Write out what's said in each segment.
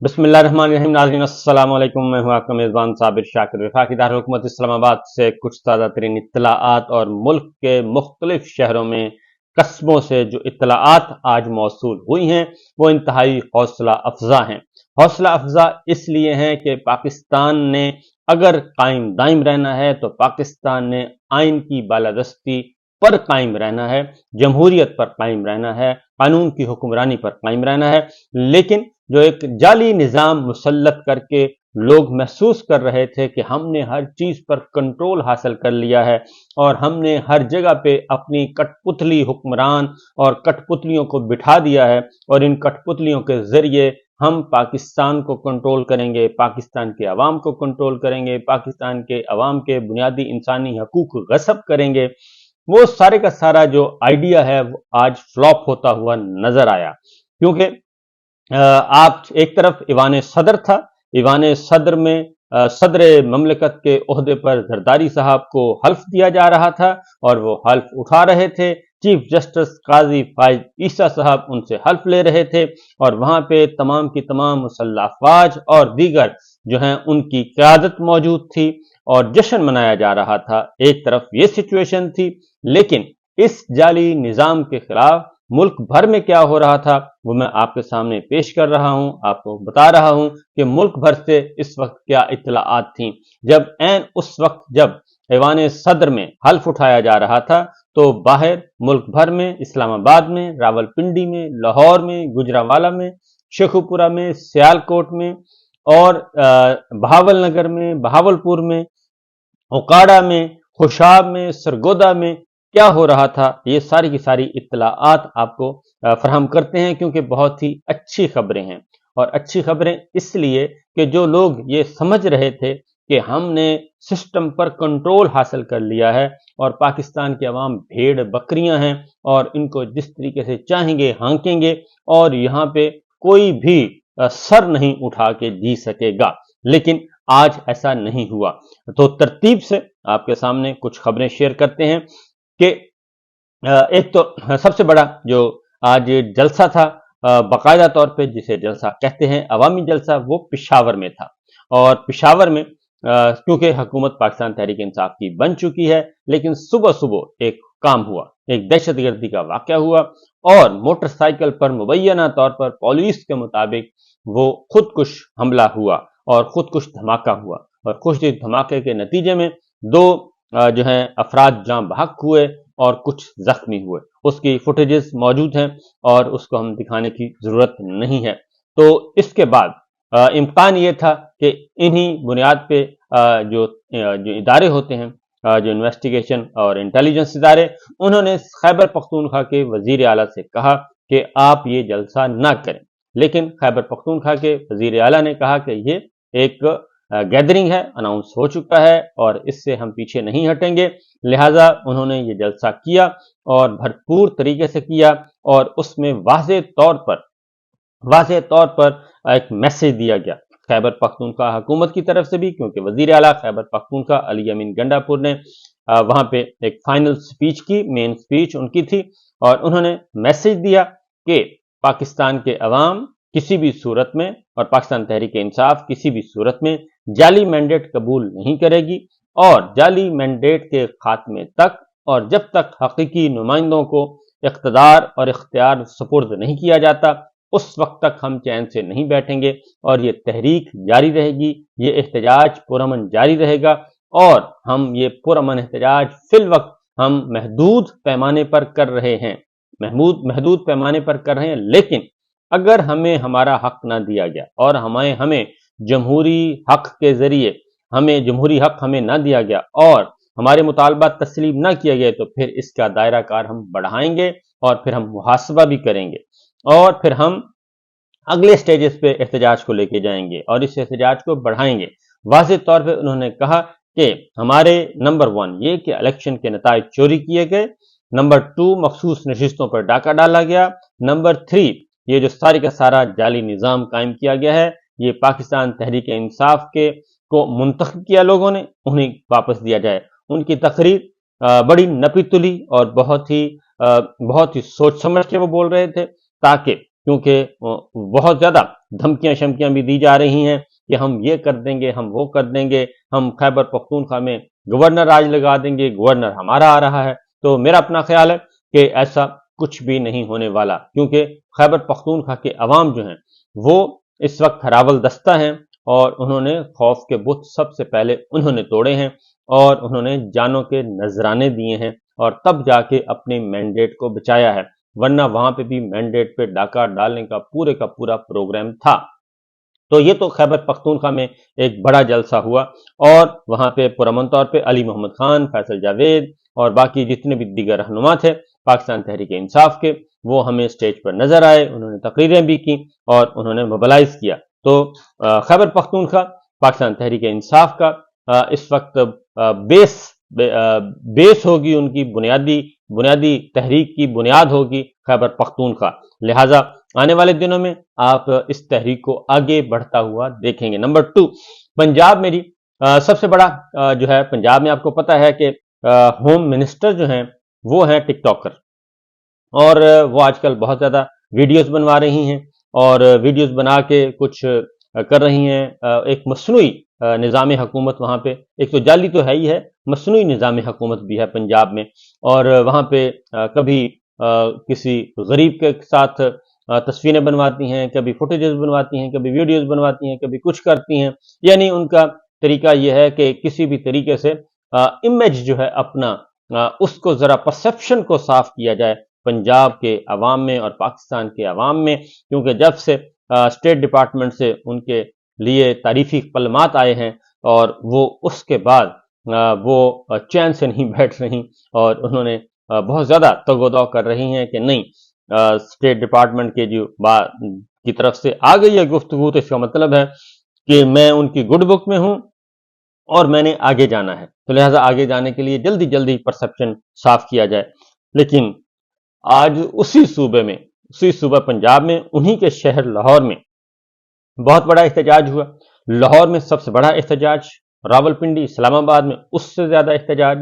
बिस्मिल्लाह रहमान रहीम। नाज़रीन अस्सलाम वालेकुम। मैं हूं आपका मेज़बान साबिर शाकिर। वफाकी दारुल-हुकूमत इस्लामाबाद से कुछ ताज़ा तरीन इत्तलाआत और मुल्क के मुख्तलिफ शहरों में कस्बों से जो इत्तलाआत आज मौसूल हुई हैं वो इंतहाई हौसला अफजा हैं। हौसला अफजा इसलिए हैं कि पाकिस्तान ने अगर कायम दायम रहना है तो पाकिस्तान ने आइन की बालादस्ती पर कायम रहना है, जमहूरियत पर कायम रहना है, कानून की हुक्मरानी पर कायम रहना है। लेकिन जो एक जाली निज़ाम मुसल्लत करके लोग महसूस कर रहे थे कि हमने हर चीज़ पर कंट्रोल हासिल कर लिया है और हमने हर जगह पे अपनी कठपुतली हुक्मरान और कठपुतलियों को बिठा दिया है और इन कठपुतलियों के ज़रिए हम पाकिस्तान को कंट्रोल करेंगे, पाकिस्तान के अवाम को कंट्रोल करेंगे, पाकिस्तान के अवाम के बुनियादी इंसानी हकूक गस्ब करेंगे। वो सारे का सारा जो आइडिया है वो आज फ्लॉप होता हुआ नजर आया। क्योंकि आप एक तरफ ईवान सदर था, ईवान सदर में सदर ममलकत के ओहदे पर जरदारी साहब को हल्फ दिया जा रहा था और वो हल्फ उठा रहे थे। चीफ जस्टिस काजी फाइज ईसा साहब उनसे हल्फ ले रहे थे और वहां पे तमाम की तमाम मुसल्लह अफवाज और दीगर जो हैं उनकी क़यादत मौजूद थी और जश्न मनाया जा रहा था। एक तरफ ये सिचुएशन थी, लेकिन इस जाली निज़ाम के खिलाफ मुल्क भर में क्या हो रहा था वो मैं आपके सामने पेश कर रहा हूं, आपको बता रहा हूं कि मुल्क भर से इस वक्त क्या इत्तलाआत थी। जब ऐन उस वक्त जब ऐवान सदर में हल्फ उठाया जा रहा था तो बाहर मुल्क भर में, इस्लामाबाद में, रावलपिंडी में, लाहौर में, गुजरावाला में, शेखुपुरा में, सियालकोट में और बहावल नगर में, बहावलपुर में, ओकाड़ा में, खुशाब में, सरगोदा में क्या हो रहा था, ये सारी की सारी इत्तलाआत आपको फराहम करते हैं। क्योंकि बहुत ही अच्छी खबरें हैं और अच्छी खबरें इसलिए कि जो लोग ये समझ रहे थे कि हमने सिस्टम पर कंट्रोल हासिल कर लिया है और पाकिस्तान के अवाम भेड़ बकरियां हैं और इनको जिस तरीके से चाहेंगे हाँकेंगे और यहाँ पे कोई भी सर नहीं उठा के जी सकेगा, लेकिन आज ऐसा नहीं हुआ। तो तरतीब से आपके सामने कुछ खबरें शेयर करते हैं कि एक तो सबसे बड़ा जो आज जलसा था बाकायदा तौर पे जिसे जलसा कहते हैं अवामी जलसा, वो पिशावर में था। और पिशावर में क्योंकि हुकूमत पाकिस्तान तहरीक इंसाफ की बन चुकी है, लेकिन सुबह सुबह एक काम हुआ, एक दहशतगर्दी का वाक़या हुआ और मोटरसाइकिल पर मुबैना तौर पर पुलिस के मुताबिक वो खुदकुश हमला हुआ और खुदकुश धमाका हुआ और खुदकुश धमाके के नतीजे में दो जो हैं अफराद जाँ बहक हुए और कुछ जख्मी हुए। उसकी फुटेजेस मौजूद हैं और उसको हम दिखाने की जरूरत नहीं है। तो इसके बाद इम्कान ये था कि इन्हीं बुनियाद पे जो इदारे होते हैं, जो इन्वेस्टिगेशन और इंटेलिजेंस इदारे, उन्होंने खैबर पख्तूनख्वा के वजीर आला से कहा कि आप ये जलसा ना करें। लेकिन खैबर पख्तूनख्वा के वजीर आला ने कहा कि ये एक गैदरिंग है, अनाउंस हो चुका है और इससे हम पीछे नहीं हटेंगे। लिहाजा उन्होंने ये जलसा किया और भरपूर तरीके से किया और उसमें वाज़े तौर पर एक मैसेज दिया गया खैबर पख्तूनख्वा हुकूमत की तरफ से भी, क्योंकि वजीर आला खैबर पख्तूनख्वा अली अमीन गंडापुर ने वहां पे एक फाइनल स्पीच की, मेन स्पीच उनकी थी और उन्होंने मैसेज दिया कि पाकिस्तान के अवाम किसी भी सूरत में और पाकिस्तान तहरीक इंसाफ किसी भी सूरत में जाली मैंडेट कबूल नहीं करेगी और जाली मैंडेट के खात्मे तक और जब तक हकीकी नुमाइंदों को इख्तिदार और इख्तियार सुपुर्द नहीं किया जाता उस वक्त तक हम चैन से नहीं बैठेंगे और ये तहरीक जारी रहेगी, ये एहतजाज पुरअमन जारी रहेगा और हम ये पुरअमन एहतजाज फिल वक्त हम महदूद पैमाने पर कर रहे हैं, महदूद पैमाने पर कर रहे हैं। लेकिन अगर हमें हमारा हक ना दिया गया और हमें जमहूरी हक के जरिए जमहूरी हक हमें ना दिया गया और हमारे मुतालबात तस्लीम ना किया गया तो फिर इसका दायरा कार हम बढ़ाएंगे और फिर हम मुहासबा भी करेंगे और फिर हम अगले स्टेजेस पे एहतजाज को लेके जाएंगे और इस एहतजाज को बढ़ाएंगे। वाज़ेह तौर पे उन्होंने कहा कि हमारे नंबर 1 ये कि इलेक्शन के नताइज चोरी किए गए, नंबर 2 मखसूस नशिस्तों पर डाका डाला गया, नंबर 3 ये जो सारी का सारा जाली निज़ाम कायम किया गया है ये पाकिस्तान तहरीक इंसाफ के को मुंतखब किया लोगों ने, उन्हें वापस दिया जाए। उनकी तकरीर बड़ी नपी तुली और बहुत ही सोच समझ के वो बोल रहे थे, ताकि क्योंकि बहुत ज्यादा धमकियां शमकियां भी दी जा रही हैं कि हम ये कर देंगे, हम वो कर देंगे, हम खैबर पख्तूनख्वा में गवर्नर राज लगा देंगे, गवर्नर हमारा आ रहा है। तो मेरा अपना ख्याल है कि ऐसा कुछ भी नहीं होने वाला, क्योंकि खैबर पख्तूनख्वा के अवाम जो हैं वो इस वक्त हरावल दस्ता हैं और उन्होंने खौफ के बुत सबसे पहले उन्होंने तोड़े हैं और उन्होंने जानों के नजराने दिए हैं और तब जाके अपने मैंडेट को बचाया है, वरना वहां पे भी मैंडेट पे डाका डालने का पूरा प्रोग्राम था। तो ये तो खैबर पख्तूनख्वा में एक बड़ा जलसा हुआ और वहां पे पुरअमन तौर पे अली मोहम्मद खान, फैसल जावेद और बाकी जितने भी दीगर रहनुमा थे पाकिस्तान तहरीक इंसाफ के, वो हमें स्टेज पर नजर आए, उन्होंने तकरीरें भी की और उन्होंने मोबिलाइज किया। तो खैबर पख्तूनख्वा पाकिस्तान तहरीक इंसाफ का इस वक्त बेस होगी, उनकी बुनियादी तहरीक की बुनियाद होगी खैबर पख्तूनख्वा। लिहाजा आने वाले दिनों में आप इस तहरीक को आगे बढ़ता हुआ देखेंगे। नंबर 2, पंजाब में जी सबसे बड़ा जो है, पंजाब में आपको पता है कि होम मिनिस्टर जो हैं वो हैं टिकटॉकर और वो आजकल बहुत ज्यादा वीडियोस बनवा रही हैं और वीडियोस बना के कुछ कर रही हैं। एक मसनूई निज़ाम हुकूमत वहाँ पे, एक तो जाली तो है ही है, मसनूई निज़ाम हुकूमत भी है पंजाब में। और वहाँ पे कभी किसी गरीब के साथ तस्वीरें बनवाती हैं, कभी फुटेजेस बनवाती हैं, कभी वीडियोस बनवाती हैं, कभी कुछ करती हैं। यानी उनका तरीका यह है कि किसी भी तरीके से इमेज जो है अपना उसको जरा परसेप्शन को साफ किया जाए पंजाब के अवाम में और पाकिस्तान के अवाम में, क्योंकि जब से स्टेट डिपार्टमेंट से उनके लिए तारीफी कलमात आए हैं और वो उसके बाद वो चैन से नहीं बैठ रही और उन्होंने बहुत ज्यादा तगोदौ कर रही हैं कि नहीं, स्टेट डिपार्टमेंट के जो की तरफ से आ गई है गुफ्तगू, तो इसका मतलब है कि मैं उनकी गुड बुक में हूं और मैंने आगे जाना है, तो लिहाजा आगे जाने के लिए जल्दी जल्दी परसेप्शन साफ किया जाए। लेकिन आज उसी सूबा पंजाब में, उन्हीं के शहर लाहौर में बहुत बड़ा एहतजाज हुआ। लाहौर में सबसे बड़ा एहतजाज, रावलपिंडी, इस्लामाबाद में उससे ज्यादा एहतजाज,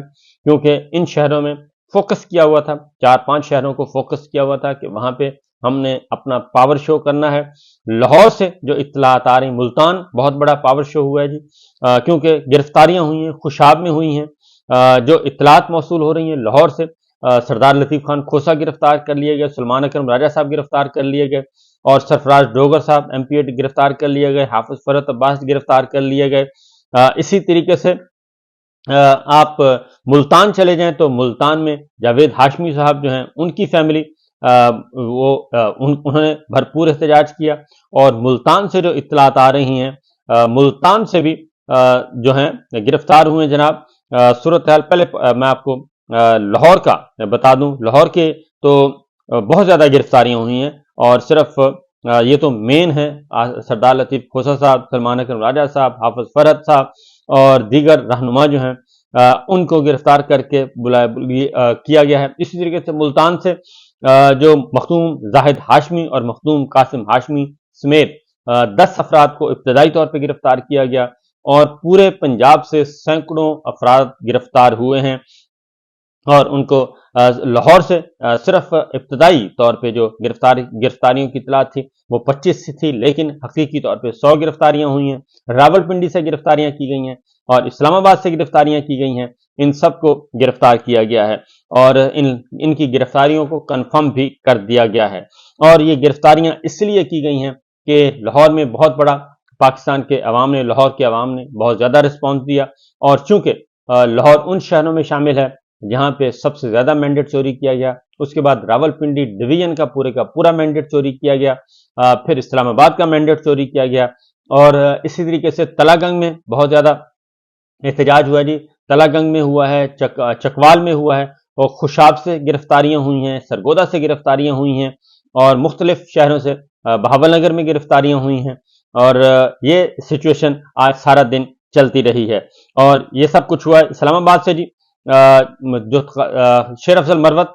क्योंकि इन शहरों में फोकस किया हुआ था, 4-5 शहरों को फोकस किया हुआ था कि वहां पे हमने अपना पावर शो करना है। लाहौर से जो इत्तलात आ रही, मुल्तान बहुत बड़ा पावर शो हुआ है जी, क्योंकि गिरफ्तारियां हुई हैं, खुशाब में हुई हैं। जो इत्तलात मौसूल हो रही हैं लाहौर से, सरदार लतीफ खान खोसा गिरफ्तार कर लिए गए, सलमान अकरम राजा साहब गिरफ्तार कर लिए गए और सरफराज डोगर साहब MP गिरफ्तार कर लिए गए, हाफिज फरत अब्बास गिरफ्तार कर लिए गए। इसी तरीके से आप मुल्तान चले जाएं तो मुल्तान में जावेद हाशमी साहब जो हैं उनकी फैमिली उन्होंने भरपूर एहतजाज किया। और मुल्तान से जो इत्तलात आ रही हैं, मुल्तान से भी जो हैं गिरफ्तार हुए जनाब। सूरत हाल पहले मैं आपको लाहौर का बता दूं, लाहौर के तो बहुत ज्यादा गिरफ्तारियां हुई हैं और सिर्फ ये तो मेन है, सरदार लतीफ खोसा साहब, सलमान अकरम राजा साहब, हाफिज फरहत साहब और दीगर रहनुमा जो हैं उनको गिरफ्तार करके किया गया है। इसी तरीके से मुल्तान से जो मखदूम जाहिद हाशमी और मखदूम कासिम हाशमी समेत 10 अफराद को इब्तदाई तौर पर गिरफ्तार किया गया और पूरे पंजाब से सैकड़ों अफराद गिरफ्तार हुए हैं और उनको लाहौर से सिर्फ इब्तदाई तौर पे जो गिरफ्तारियों की इतला थी वो 25 थी, लेकिन हकीकी तौर पे 100 गिरफ्तारियां हुई हैं। रावलपिंडी से गिरफ्तारियां की गई हैं और इस्लामाबाद से गिरफ्तारियां की गई हैं। इन सबको गिरफ्तार किया गया है और इनकी गिरफ्तारियों को कन्फर्म भी कर दिया गया है। और ये गिरफ्तारियां इसलिए की गई हैं कि लाहौर में बहुत बड़ा, पाकिस्तान के अवाम ने, लाहौर के अवाम ने बहुत ज्यादा रिस्पॉन्स दिया और चूंकि लाहौर उन शहरों में शामिल है जहां पे सबसे ज्यादा मैंडेट चोरी किया गया, उसके बाद रावलपिंडी डिवीजन का पूरा मैंडेट चोरी किया गया, फिर इस्लामाबाद का मैंडेट चोरी किया गया और इसी तरीके से तलागंग में बहुत ज्यादा एहतजाज हुआ जी। तलागंग में हुआ है, चकवाल में हुआ है और खुशाब से गिरफ्तारियां हुई हैं, सरगोदा से गिरफ्तारियां हुई हैं और मुख्तलिफ शहरों से, बहावलनगर में गिरफ्तारियां हुई हैं और ये सिचुएशन आज सारा दिन चलती रही है। और ये सब कुछ हुआ इस्लामाबाद से जी। जो शेर अफजल मरवत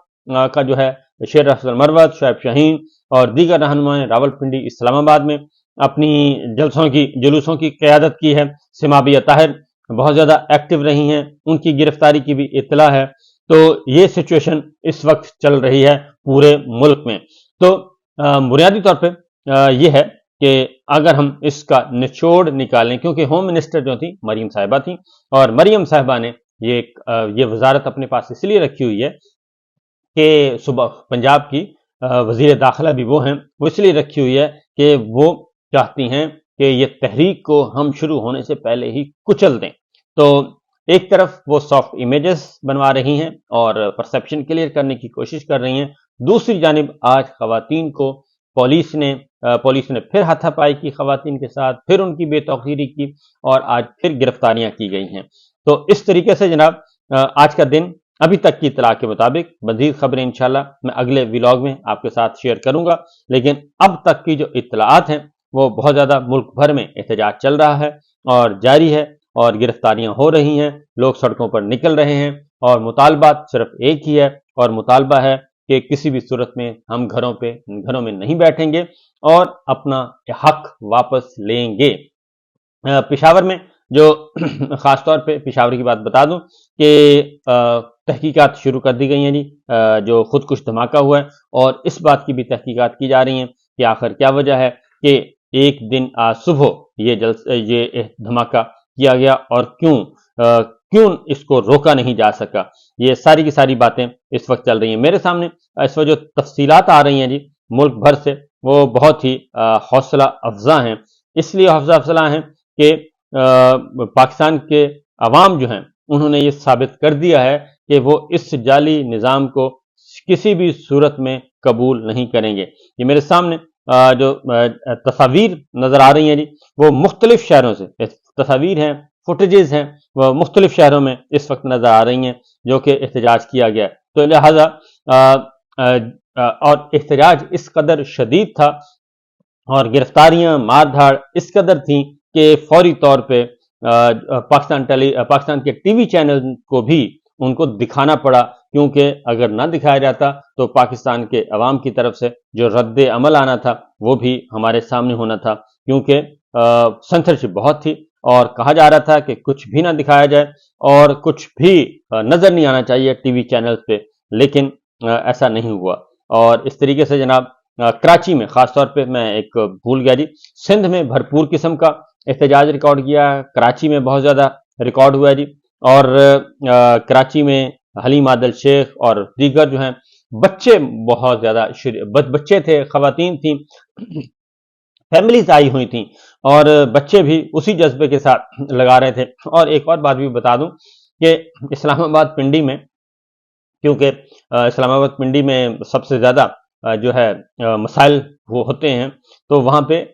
का जो है, शेर अफजल मरवत, शुएब शाहीन और दीगर रहनुमा ने रावलपिंडी, इस्लामाबाद में अपनी जुलूसों की क़यादत की है। सिमाबिया ताहिर बहुत ज्यादा एक्टिव रही हैं, उनकी गिरफ्तारी की भी इत्तला है। तो ये सिचुएशन इस वक्त चल रही है पूरे मुल्क में। तो बुनियादी तौर पे ये है کہ اگر ہم اس کا نچوڑ نکالیں، کیونکہ ہوم منسٹر جو تھی مریم صاحبہ تھیں، اور مریم صاحبہ نے یہ وزارت اپنے پاس اس لیے رکھی ہوئی ہے کہ صبح پنجاب کی وزیر داخلہ بھی وہ ہیں، وہ اس لیے رکھی ہوئی ہے کہ وہ چاہتی ہیں کہ یہ تحریک کو ہم شروع ہونے سے پہلے ہی کچل دیں۔ تو ایک طرف وہ سافٹ امیجز بنوا رہی ہیں اور پرسیپشن کلیئر کرنے کی کوشش کر رہی ہیں، دوسری جانب آج خواتین کو پولیس نے پھر ہاتھا پائی کی خواتین کے ساتھ، پھر ان کی بے توقیری کی، اور آج پھر گرفتاریاں کی گئی ہیں۔ تو اس طریقے سے جناب آج کا دن ابھی تک کی اطلاع کے مطابق، مزید خبریں انشاءاللہ میں اگلے ولاگ میں آپ کے ساتھ شیئر کروں گا، لیکن اب تک کی جو اطلاعات ہیں وہ بہت زیادہ ملک بھر میں احتجاج چل رہا ہے اور جاری ہے، اور گرفتاریاں ہو رہی ہیں، لوگ سڑکوں پر نکل رہے ہیں، اور مطالبات صرف ایک ہی ہے، اور مطالبہ ہے کہ کسی بھی صورت میں ہم گھروں میں نہیں بیٹھیں گے اور اپنا حق واپس لیں گے۔ پشاور میں جو خاص طور پہ پشاور کی بات بتا دوں کہ تحقیقات شروع کر دی گئی ہیں جی، جو خودکش دھماکہ ہوا ہے، اور اس بات کی بھی تحقیقات کی جا رہی ہیں کہ آخر کیا وجہ ہے کہ ایک دن آج صبح یہ دھماکہ کیا گیا، اور کیوں اس کو روکا نہیں جا سکا۔ یہ ساری کی ساری باتیں اس وقت چل رہی ہیں میرے سامنے۔ اس وقت جو تفصیلات آ رہی ہیں جی ملک بھر سے، وہ بہت ہی حوصلہ افزا ہیں، اس لیے حوصلہ افزا ہیں کہ پاکستان کے عوام جو ہیں انہوں نے یہ ثابت کر دیا ہے کہ وہ اس جعلی نظام کو کسی بھی صورت میں قبول نہیں کریں گے۔ یہ میرے سامنے جو تصاویر نظر آ رہی ہیں جی، وہ مختلف شہروں سے تصاویر ہیں، فوٹیجز ہیں، وہ مختلف شہروں میں اس وقت نظر آ رہی ہیں جو کہ احتجاج کیا گیا ہے۔ تو لہٰذا اور احتجاج اس قدر شدید تھا اور گرفتاریاں مار دھاڑ اس قدر تھیں کہ فوری طور پہ پاکستان کے ٹی وی چینل کو بھی ان کو دکھانا پڑا، کیونکہ اگر نہ دکھایا جاتا تو پاکستان کے عوام کی طرف سے جو رد عمل آنا تھا وہ بھی ہمارے سامنے ہونا تھا، کیونکہ سنسرشپ بہت تھی اور کہا جا رہا تھا کہ کچھ بھی نہ دکھایا جائے اور کچھ بھی نظر نہیں آنا چاہیے ٹی وی چینلز پہ، لیکن ایسا نہیں ہوا۔ اور اس طریقے سے جناب کراچی میں خاص طور پہ میں ایک بھول گیا جی، سندھ میں بھرپور قسم کا احتجاج ریکارڈ کیا، کراچی میں بہت زیادہ ریکارڈ ہوا ہے جی، اور کراچی میں حلیم عادل شیخ اور دیگر جو ہیں بچے بہت زیادہ بچے تھے، خواتین تھیں، فیملیز آئی ہوئی تھیں، اور بچے بھی اسی جذبے کے ساتھ لگا رہے تھے۔ اور ایک اور بات بھی بتا دوں کہ اسلام آباد پنڈی میں، کیونکہ اسلام آباد پنڈی میں سب سے زیادہ جو ہے مسائل وہ ہوتے ہیں، تو وہاں پہ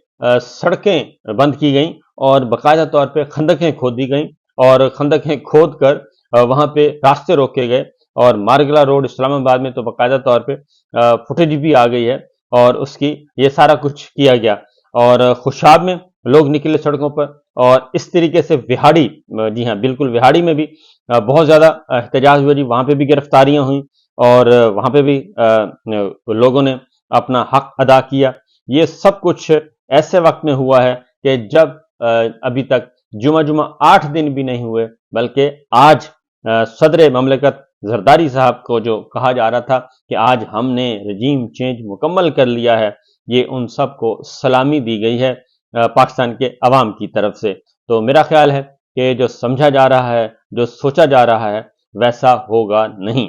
سڑکیں بند کی گئیں اور باقاعدہ طور پہ خندقیں کھود دی گئیں، اور خندقیں کھود کر وہاں پہ راستے روکے گئے، اور مارگلا روڈ اسلام آباد میں تو باقاعدہ طور پہ فوٹیج بھی آ گئی ہے، اور اس کی یہ سارا کچھ کیا گیا، اور خوشاب میں لوگ نکلے سڑکوں پر، اور اس طریقے سے وہاڑی، جی ہاں بالکل وہاڑی میں بھی بہت زیادہ احتجاج ہوا جی، وہاں پہ بھی گرفتاریاں ہوئیں، اور وہاں پہ بھی لوگوں نے اپنا حق ادا کیا۔ یہ سب کچھ ایسے وقت میں ہوا ہے کہ جب ابھی تک جمعہ 8 دن بھی نہیں ہوئے، بلکہ آج صدر مملکت زرداری صاحب کو جو کہا جا رہا تھا کہ آج ہم نے رجیم چینج مکمل کر لیا ہے، یہ ان سب کو سلامی دی گئی ہے پاکستان کے عوام کی طرف سے۔ تو میرا خیال ہے کہ جو سمجھا جا رہا ہے، جو سوچا جا رہا ہے، ویسا ہوگا نہیں۔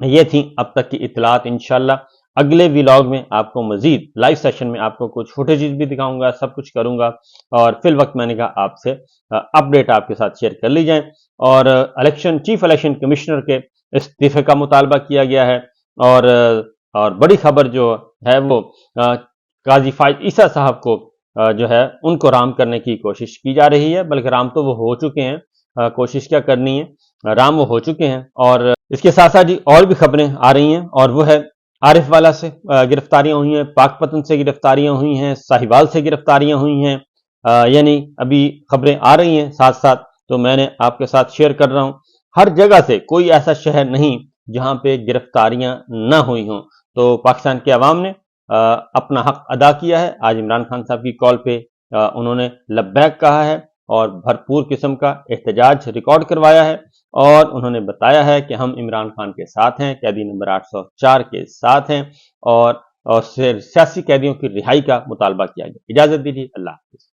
یہ تھیں اب تک کی اطلاعات۔ انشاءاللہ اگلے ولاگ میں آپ کو مزید لائیو سیشن میں آپ کو کچھ فوٹیجز بھی دکھاؤں گا، سب کچھ کروں گا، اور فی الوقت میں نے کہا آپ سے اپڈیٹ آپ کے ساتھ شیئر کر لی جائیں۔ اور چیف الیکشن کمشنر کے استعفے کا مطالبہ کیا گیا ہے، اور بڑی خبر جو ہے وہ قاضی فائز عیسیٰ صاحب کو جو ہے ان کو رام کرنے کی کوشش کی جا رہی ہے، بلکہ رام تو وہ ہو چکے ہیں، کوشش کیا کرنی ہے، رام وہ ہو چکے ہیں۔ اور اس کے ساتھ ساتھ جی اور بھی خبریں آ رہی ہیں، اور وہ ہے عارف والا سے گرفتاریاں ہوئی ہیں، پاک پتن سے گرفتاریاں ہوئی ہیں، ساہیوال سے گرفتاریاں ہوئی ہیں، یعنی ابھی خبریں آ رہی ہیں ساتھ ساتھ، تو میں نے آپ کے ساتھ شیئر کر رہا ہوں۔ ہر جگہ سے کوئی ایسا شہر نہیں جہاں پہ گرفتاریاں نہ ہوئی ہوں۔ تو پاکستان کے عوام نے اپنا حق ادا کیا ہے۔ آج عمران خان صاحب کی کال پہ انہوں نے لبیک کہا ہے، اور بھرپور قسم کا احتجاج ریکارڈ کروایا ہے، اور انہوں نے بتایا ہے کہ ہم عمران خان کے ساتھ ہیں، قیدی نمبر 804 کے ساتھ ہیں، اور اور سیاسی قیدیوں کی رہائی کا مطالبہ کیا گیا۔ اجازت دیجیے، اللہ حافظ۔